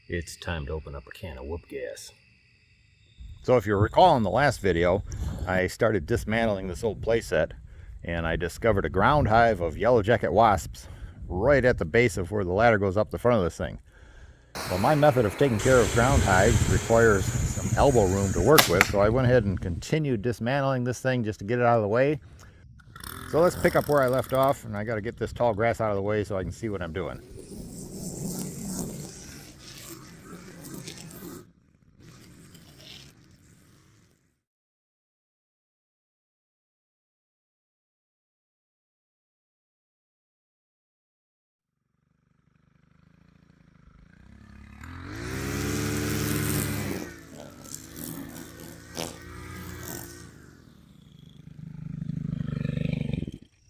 It's time to open up a can of whoop gas. So if you recall in the last video, I started dismantling this old playset and I discovered a ground hive of yellow jacket wasps right at the base of where the ladder goes up the front of this thing. Well, my method of taking care of ground hives requires some elbow room to work with, so I went ahead and continued dismantling this thing just to get it out of the way. So let's pick up where I left off, and I got to get this tall grass out of the way so I can see what I'm doing.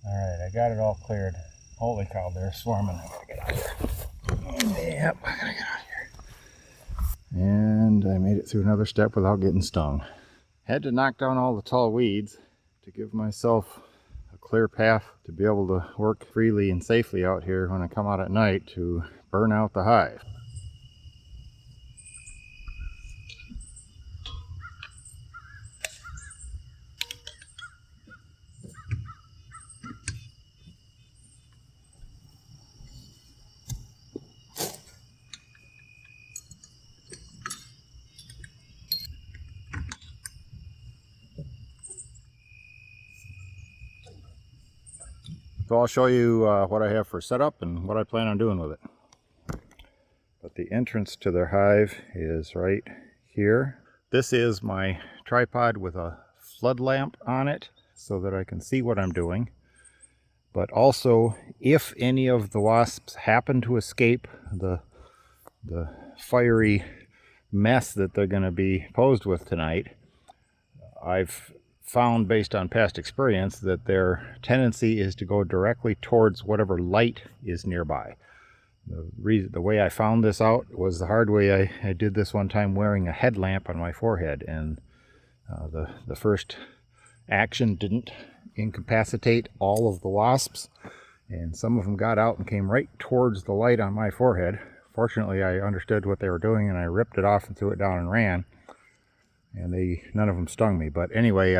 Alright, I got it all cleared. Holy cow, they're swarming. I gotta get out of here. Yep, I gotta get out of here. And I made it through another step without getting stung. Had to knock down all the tall weeds to give myself a clear path to be able to work freely and safely out here when I come out at night to burn out the hive. So I'll show you what I have for setup and what I plan on doing with it. But the entrance to their hive is right here. This is my tripod with a flood lamp on it so that I can see what I'm doing. But also, if any of the wasps happen to escape the fiery mess that they're going to be posed with tonight, I've found based on past experience that their tendency is to go directly towards whatever light is nearby. The way I found this out was the hard way. I did this one time wearing a headlamp on my forehead, and the first action didn't incapacitate all of the wasps, and some of them got out and came right towards the light on my forehead. Fortunately, I understood what they were doing, and I ripped it off and threw it down and ran. And none of them stung me. But anyway,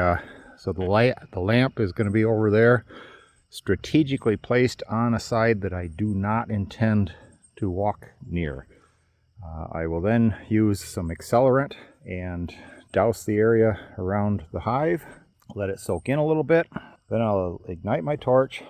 so the lamp is going to be over there, strategically placed on a side that I do not intend to walk near. I will then use some accelerant and douse the area around the hive, let it soak in a little bit. Then I'll ignite my torch,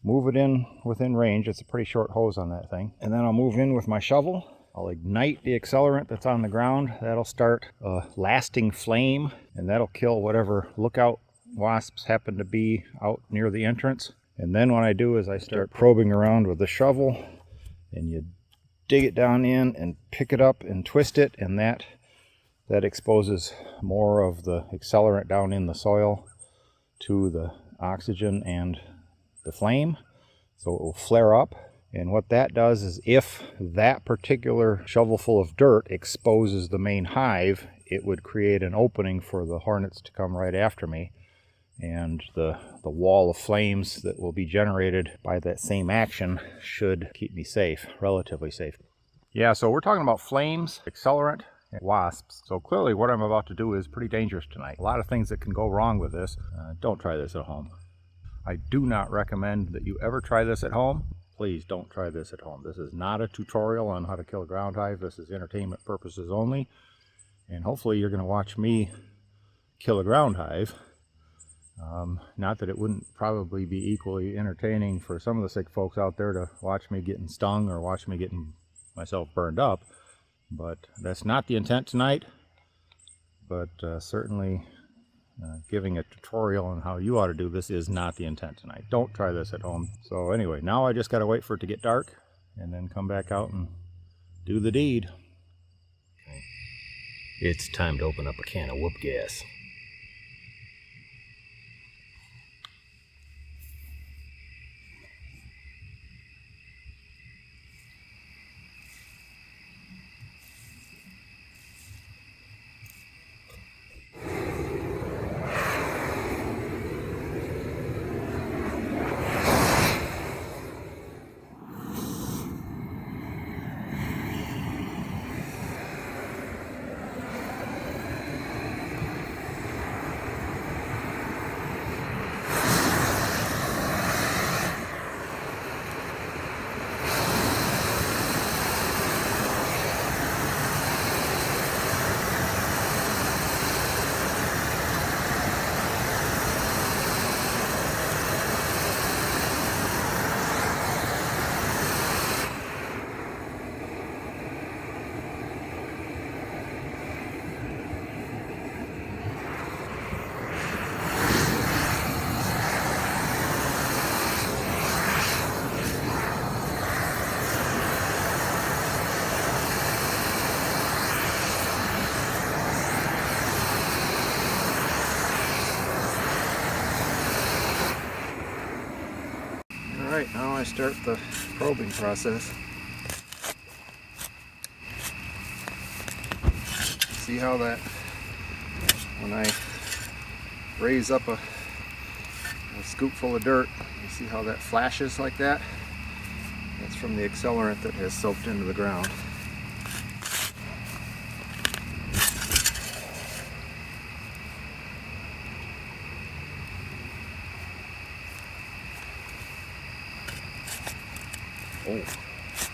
move it in within range. It's a pretty short hose on that thing. And then I'll move in with my shovel. I'll ignite the accelerant that's on the ground. That'll start a lasting flame, and that'll kill whatever lookout wasps happen to be out near the entrance. And then what I do is I start probing around with the shovel, and you dig it down in and pick it up and twist it, and that exposes more of the accelerant down in the soil to the oxygen and the flame, so it will flare up. And what that does is, if that particular shovelful of dirt exposes the main hive, it would create an opening for the hornets to come right after me. And the wall of flames that will be generated by that same action should keep me safe, relatively safe. Yeah, so we're talking about flames, accelerant, and wasps. So clearly what I'm about to do is pretty dangerous tonight. A lot of things that can go wrong with this. Don't try this at home. I do not recommend that you ever try this at home. Please don't try this at home. This is not a tutorial on how to kill a ground hive. This is entertainment purposes only. And hopefully you're going to watch me kill a ground hive. Not that it wouldn't probably be equally entertaining for some of the sick folks out there to watch me getting stung or watch me getting myself burned up. But that's not the intent tonight. But certainly giving a tutorial on how you ought to do this is not the intent tonight. Don't try this at home. So anyway, now I just got to wait for it to get dark and then come back out and do the deed. It's time to open up a can of whoop gas. I start the probing process. See how that, when I raise up a scoop full of dirt, you see how that flashes like that? That's from the accelerant that has soaked into the ground. Oh,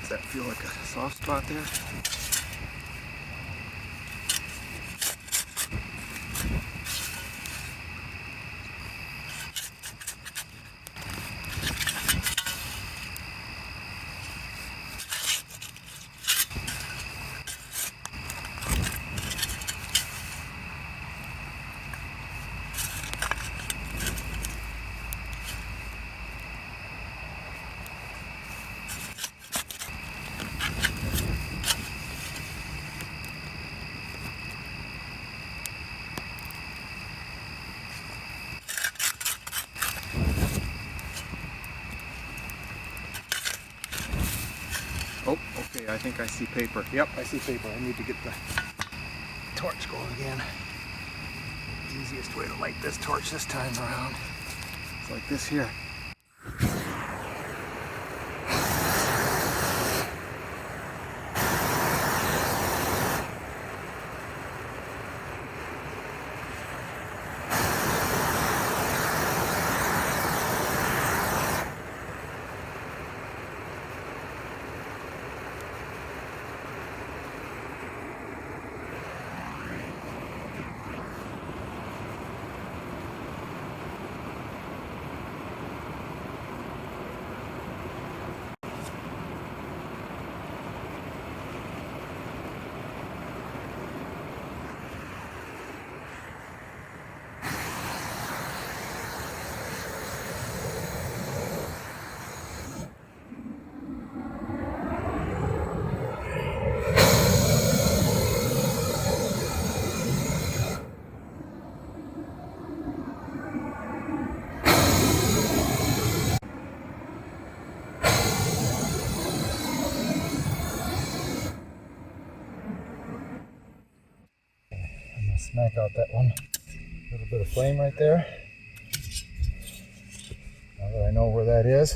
does that feel like a soft spot there? Oh, okay, I think I see paper. Yep, I see paper. I need to get the torch going again. The easiest way to light this torch this time around is like this here. Smack out that one. A little bit of flame right there. Now that I know where that is.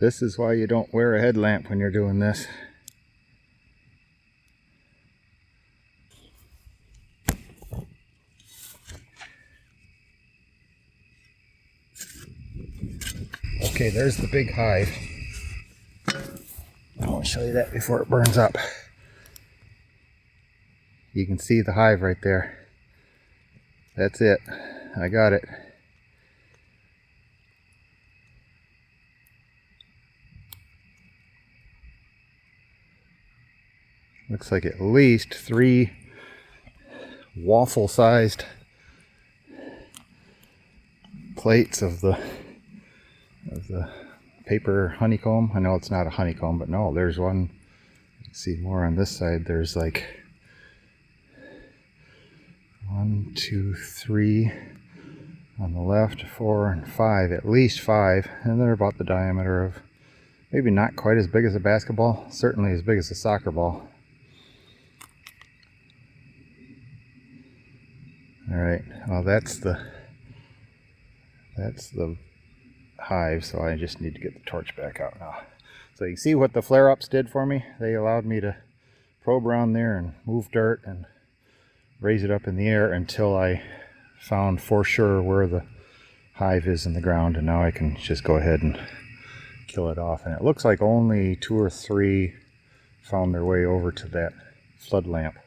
This is why you don't wear a headlamp when you're doing this. Okay, there's the big hive. I want to show you that before it burns up. You can see the hive right there. That's it. I got it. Looks like at least 3 waffle-sized plates of the paper honeycomb. I know it's not a honeycomb, but no, there's one. You can see more on this side. There's like 1, 2, 3 on the left, 4 and 5, at least 5, and they're about the diameter of, maybe not quite as big as a basketball, certainly as big as a soccer ball. All right, well that's the hive, so I just need to get the torch back out now. So you see what the flare-ups did for me? They allowed me to probe around there and move dirt and raise it up in the air until I found for sure where the hive is in the ground, and now I can just go ahead and kill it off. And it looks like only 2 or 3 found their way over to that flood lamp.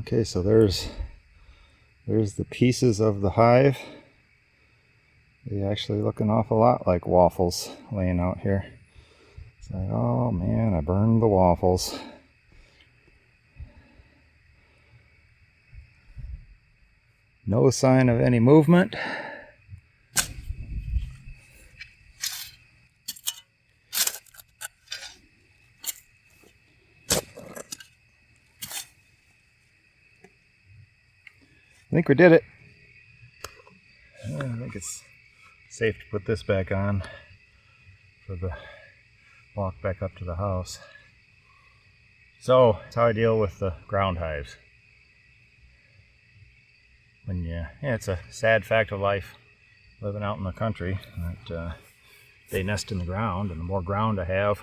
Okay, so there's the pieces of the hive. They actually look an awful lot like waffles laying out here. It's like, oh man, I burned the waffles. No sign of any movement. I think we did it. I think it's safe to put this back on for the walk back up to the house. So that's how I deal with the ground hives. It's a sad fact of life living out in the country that they nest in the ground, and the more ground I have,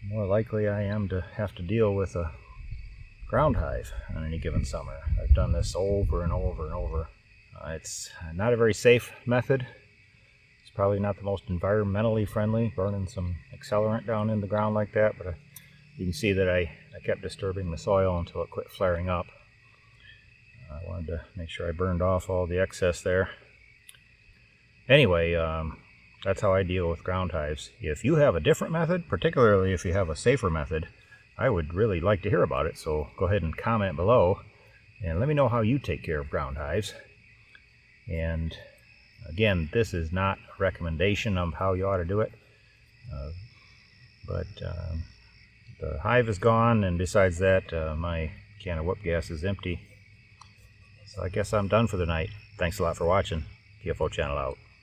the more likely I am to have to deal with a ground hive on any given summer. I've done this over and over and over. It's not a very safe method. It's probably not the most environmentally friendly, burning some accelerant down in the ground like that, but you can see that I kept disturbing the soil until it quit flaring up. I wanted to make sure I burned off all the excess there. Anyway, that's how I deal with ground hives. If you have a different method, particularly if you have a safer method, I would really like to hear about it, so go ahead and comment below and let me know how you take care of ground hives. And again, this is not a recommendation of how you ought to do it, but the hive is gone, and besides that, my can of whoop gas is empty. So I guess I'm done for the night. Thanks a lot for watching. PFO channel out.